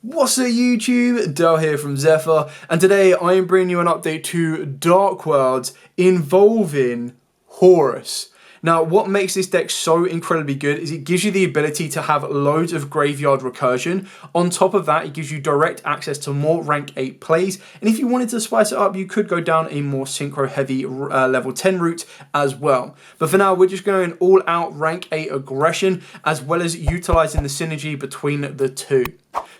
What's up YouTube, Dale here from Zephyr, and today I am bringing you an update to Dark Worlds involving Horus. Now what makes this deck so incredibly good is it gives you the ability to have loads of graveyard recursion. On top of that, it gives you direct access to more rank 8 plays, and if you wanted to spice it up you could go down a more synchro heavy level 10 route as well. But for now we're just going all out rank 8 aggression as well as utilising the synergy between the two.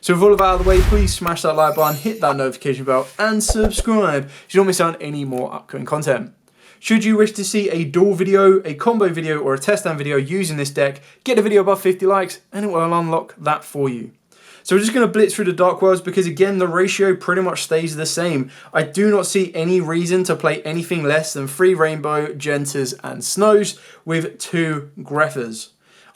So with all of that out of the way, please smash that like button, hit that notification bell and subscribe so you don't miss out on any more upcoming content. Should you wish to see a duel video, a combo video or a test down video using this deck, get the video above 50 likes and it will unlock that for you. So we're just going to blitz through the Dark Worlds because again the ratio pretty much stays the same. I do not see any reason to play anything less than 3 Rainbow, Gentas and Snows with 2 Greffers.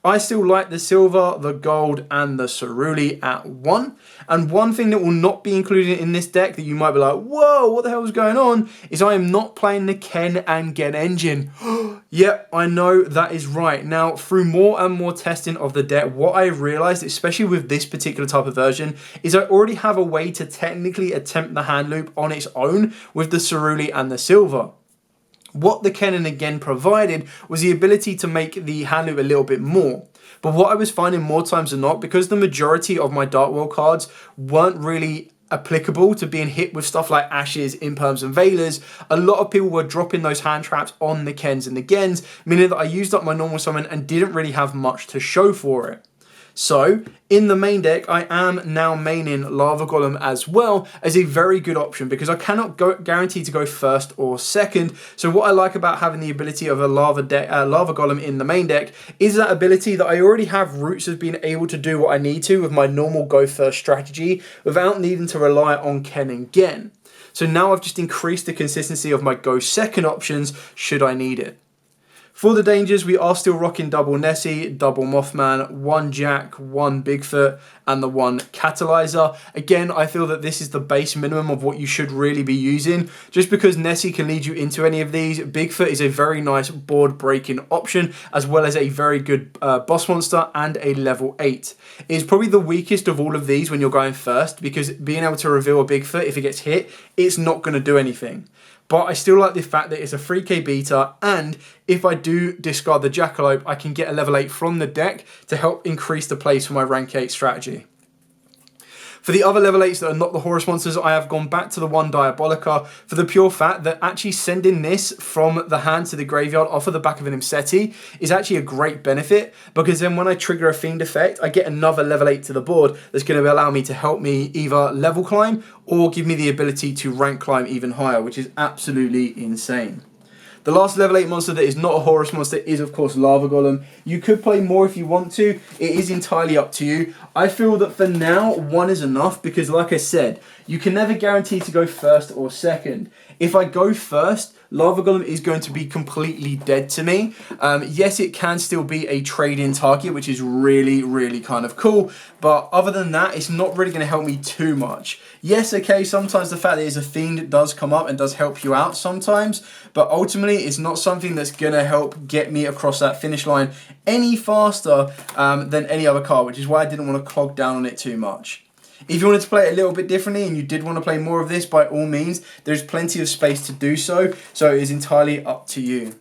I still like the silver, the gold and the Ceruli at 1. And one thing that will not be included in this deck that you might be like, whoa, what the hell is going on? Is I am not playing the Ken and Gen engine. Yep, I know that is right. Now, through more and more testing of the deck, what I realized, especially with this particular type of version, is I already have a way to technically attempt the hand loop on its own with the Ceruli and the silver. What the Ken and again provided was the ability to make the hand loop a little bit more. But what I was finding more times than not, because the majority of my Dark World cards weren't really applicable to being hit with stuff like Ashes, Imperms and Veilers, a lot of people were dropping those hand traps on the Kens and the Gens, meaning that I used up my normal summon and didn't really have much to show for it. So, in the main deck, I am now maining Lava Golem as well as a very good option because I cannot guarantee to go first or second. So what I like about having the ability of a Lava Golem in the main deck is that ability that I already have roots of being able to do what I need to with my normal go first strategy without needing to rely on Ken and Gen. So now I've just increased the consistency of my go second options should I need it. For the dangers, we are still rocking double Nessie, double Mothman, 1 Jack, 1 Bigfoot, and the 1 Catalyzer. Again, I feel that this is the base minimum of what you should really be using. Just because Nessie can lead you into any of these, Bigfoot is a very nice board breaking option, as well as a very good boss monster and a level 8. It is probably the weakest of all of these when you're going first, because being able to reveal a Bigfoot, if it gets hit, it's not going to do anything. But I still like the fact that it's a 3k beta, and if I do discard the Jackalope, I can get a level 8 from the deck to help increase the plays for my rank 8 strategy. For the other level 8s that are not the Horus monsters, I have gone back to the 1 Diabolica for the pure fact that actually sending this from the hand to the graveyard off of the back of an Imseti is actually a great benefit, because then when I trigger a Fiend effect, I get another level 8 to the board that's going to allow me to help me either level climb or give me the ability to rank climb even higher, which is absolutely insane. The last level 8 monster that is not a Horus monster is of course Lava Golem. You could play more if you want to, it is entirely up to you. I feel that for now 1 is enough because like I said, you can never guarantee to go first or second. If I go first, Lava Golem is going to be completely dead to me. Yes, it can still be a trade-in target, which is really kind of cool. But other than that, it's not really going to help me too much. Yes, okay, sometimes the fact that it's a Fiend does come up and does help you out sometimes. But ultimately, it's not something that's going to help get me across that finish line any faster than any other card, which is why I didn't want to clog down on it too much. If you wanted to play it a little bit differently and you did want to play more of this, by all means, there's plenty of space to do so, so it is entirely up to you.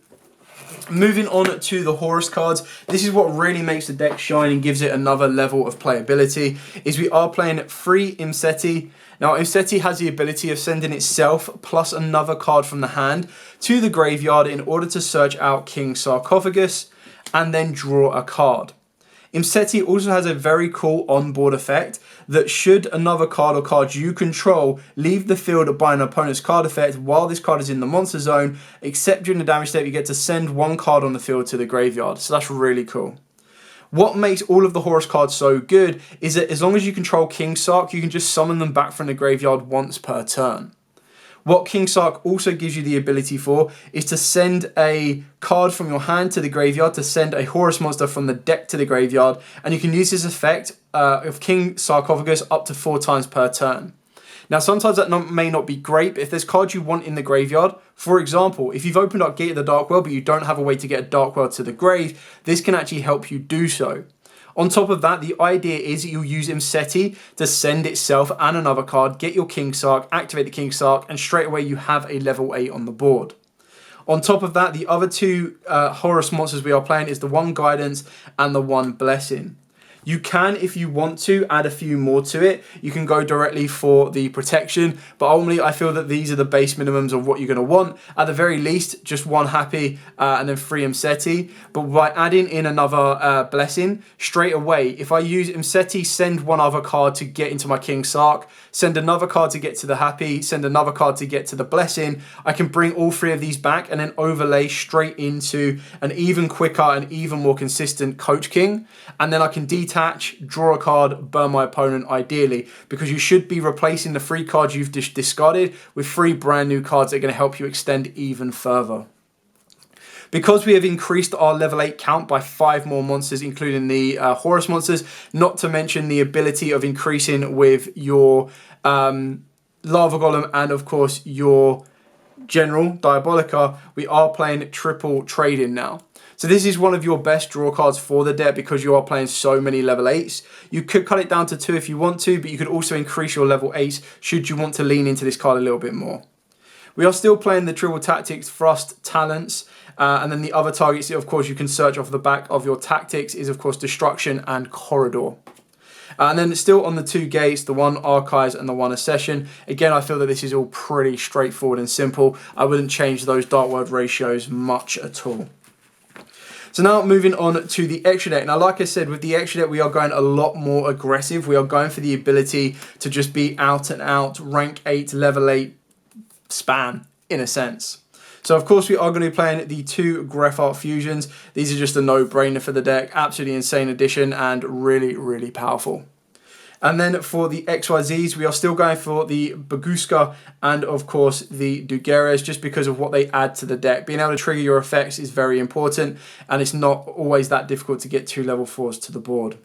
Moving on to the Horus cards, this is what really makes the deck shine and gives it another level of playability, is we are playing 3 Imseti. Now, Imseti has the ability of sending itself plus another card from the hand to the graveyard in order to search out King Sarcophagus and then draw a card. Imseti also has a very cool onboard effect that should another card or cards you control leave the field by an opponent's card effect while this card is in the monster zone, except during the damage step you get to send 1 card on the field to the graveyard, so that's really cool. What makes all of the Horus cards so good is that as long as you control King Sark, you can just summon them back from the graveyard once per turn. What King Sark also gives you the ability for is to send a card from your hand to the graveyard to send a Horus monster from the deck to the graveyard, and you can use this effect of King Sarcophagus up to 4 times per turn. Now sometimes that may not be great, but if there's cards you want in the graveyard, for example, if you've opened up Gate of the Dark World but you don't have a way to get a Dark World to the grave, this can actually help you do so. On top of that, the idea is that you'll use Imseti to send itself and another card, get your King Sark, activate the King Sark, and straight away you have a level 8 on the board. On top of that, the other two Horus monsters we are playing is the one Guidance and the one Blessing. You can, if you want to, add a few more to it. You can go directly for the protection, but ultimately I feel that these are the base minimums of what you're going to want. At the very least, just one Happy and then 3 Imseti. But by adding in another Blessing, straight away, if I use Imseti, send one other card to get into my King Sark, send another card to get to the Happy, send another card to get to the Blessing, I can bring all 3 of these back and then overlay straight into an even quicker and even more consistent Coach King. And then I can detach, draw a card, burn my opponent ideally, because you should be replacing the 3 cards you've discarded with 3 brand new cards that are going to help you extend even further. Because we have increased our level 8 count by 5 more monsters, including the Horus monsters, not to mention the ability of increasing with your Lava Golem and of course your General Diabolica, we are playing triple trading now. So this is one of your best draw cards for the deck because you are playing so many level 8s. You could cut it down to 2 if you want to, but you could also increase your level 8s should you want to lean into this card a little bit more. We are still playing the triple tactics, thrust, talents, and then the other targets, of course, you can search off the back of your tactics is, of course, destruction and corridor. And then still on the 2 gates, the 1 archives and the 1 accession. Again, I feel that this is all pretty straightforward and simple. I wouldn't change those dark world ratios much at all. So now moving on to the extra deck. Now, like I said, with the extra deck, we are going a lot more aggressive. We are going for the ability to just be out and out, rank 8, level 8 spam, in a sense. So, of course, we are going to be playing the 2 Greph Fusions. These are just a no-brainer for the deck. Absolutely insane addition and really, really powerful. And then for the XYZs, we are still going for the Baguska and, of course, the Dugeres, just because of what they add to the deck. Being able to trigger your effects is very important, and it's not always that difficult to get 2 level 4s to the board.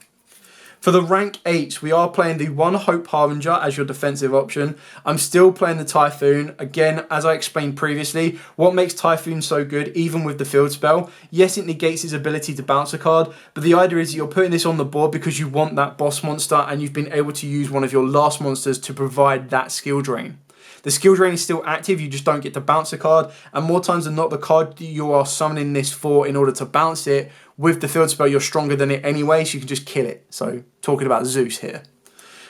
For the rank 8s, we are playing the 1 Hope Harbinger as your defensive option. I'm still playing the Typhoon. Again, as I explained previously, what makes Typhoon so good, even with the field spell, yes, it negates his ability to bounce a card, but the idea is that you're putting this on the board because you want that boss monster and you've been able to use one of your last monsters to provide that skill drain. The skill drain is still active, you just don't get to bounce a card, and more times than not, the card you are summoning this for in order to bounce it, with the field spell, you're stronger than it anyway, so you can just kill it. So, talking about Zeus here.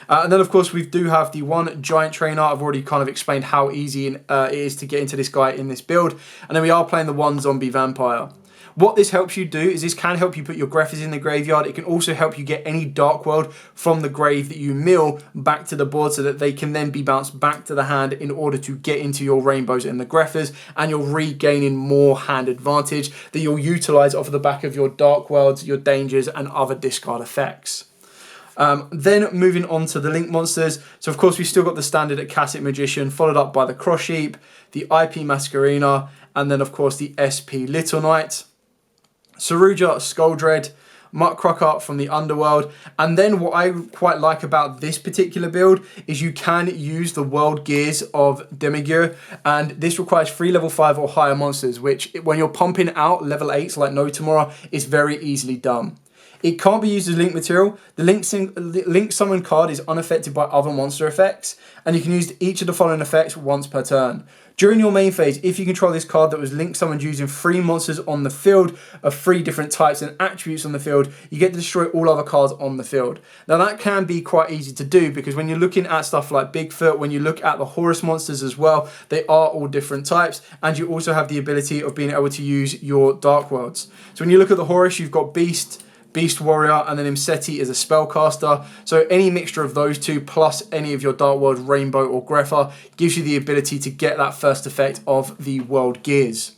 And then, of course, we do have the 1 Giant Trainer. I've already kind of explained how easy it is to get into this guy in this build. And then we are playing the 1 Zombie Vampire. What this helps you do is this can help you put your Greffers in the graveyard. It can also help you get any Dark World from the grave that you mill back to the board so that they can then be bounced back to the hand in order to get into your Rainbows and the Greffers, and you're regaining more hand advantage that you'll utilize off of the back of your Dark Worlds, your Dangers, and other discard effects. Then moving on to the Link monsters. So of course we've still got the standard Akashic Magician, followed up by the Cross Sheep, the IP Masquerina, and then of course the SP Little Knight. Saruja Skulldread, Muck Crocker from the Underworld, and then what I quite like about this particular build is you can use the World Gears of Yugioh, and this requires 3 level 5 or higher monsters, which when you're pumping out level 8s like no tomorrow is very easily done. It can't be used as link material. The link summon card is unaffected by other monster effects, and you can use each of the following effects once per turn. During your main phase, if you control this card that was link summoned using 3 monsters on the field of 3 different types and attributes on the field, you get to destroy all other cards on the field. Now that can be quite easy to do because when you're looking at stuff like Bigfoot, when you look at the Horus monsters as well, they are all different types, and you also have the ability of being able to use your Dark Worlds. So when you look at the Horus, you've got Beast Warrior, and then Imseti is a spellcaster. So any mixture of those 2 plus any of your Dark World, Rainbow or Grepher gives you the ability to get that first effect of the World Gears.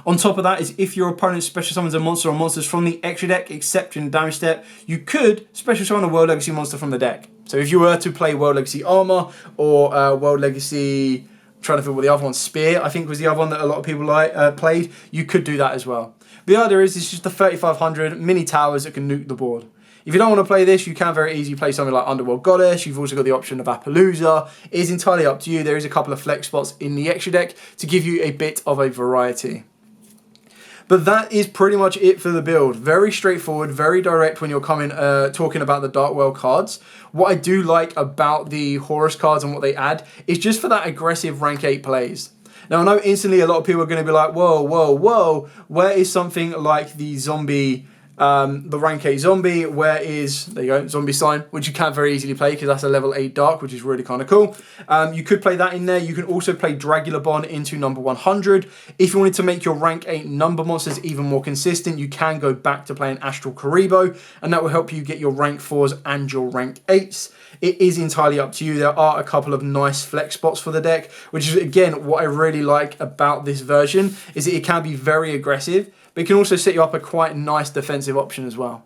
On top of that is if your opponent special summons a monster or monsters from the extra deck, except in the damage step, you could special summon a World Legacy monster from the deck. So if you were to play World Legacy Armor or World Legacy, I'm trying to think what the other one, Spear, I think was the other one that a lot of people played, you could do that as well. The idea is it's just the 3500 mini towers that can nuke the board. If you don't want to play this, you can very easily play something like Underworld Goddess. You've also got the option of Appaloosa. It is entirely up to you. There is a couple of flex spots in the extra deck to give you a bit of a variety. But that is pretty much it for the build. Very straightforward, very direct when you're talking about the Dark World cards. What I do like about the Horus cards and what they add is just for that aggressive rank 8 plays. Now I know instantly a lot of people are going to be like, whoa, whoa, whoa, where is something like the zombie, the rank 8 zombie, where is, there you go, zombie sign, which you can very easily play because that's a level 8 dark, which is really kind of cool. You could play that in there. You can also play Dragula Bond into number 100. If you wanted to make your rank 8 number monsters even more consistent, you can go back to playing Astral Karibo, and that will help you get your rank 4s and your rank 8s. It is entirely up to you. There are a couple of nice flex spots for the deck, which is, again, what I really like about this version, is that it can be very aggressive, but it can also set you up a quite nice defensive option as well.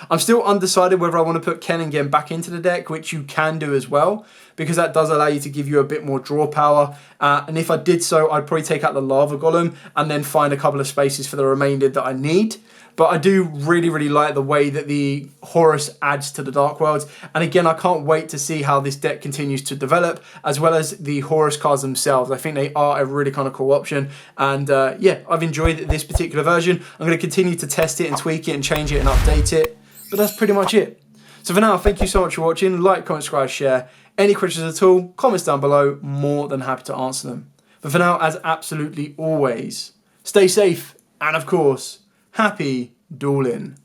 I'm still undecided whether I want to put Ken and Gen back into the deck, which you can do as well, because that does allow you to give you a bit more draw power. And if I did so, I'd probably take out the Lava Golem and then find a couple of spaces for the remainder that I need. But I do really, really like the way that the Horus adds to the Dark Worlds. And again, I can't wait to see how this deck continues to develop, as well as the Horus cards themselves. I think they are a really kind of cool option. And yeah, I've enjoyed this particular version. I'm going to continue to test it and tweak it and change it and update it. But that's pretty much it. So for now, thank you so much for watching. Like, comment, subscribe, share. Any questions at all, comments down below. More than happy to answer them. But for now, as absolutely always, stay safe and, of course, happy dueling.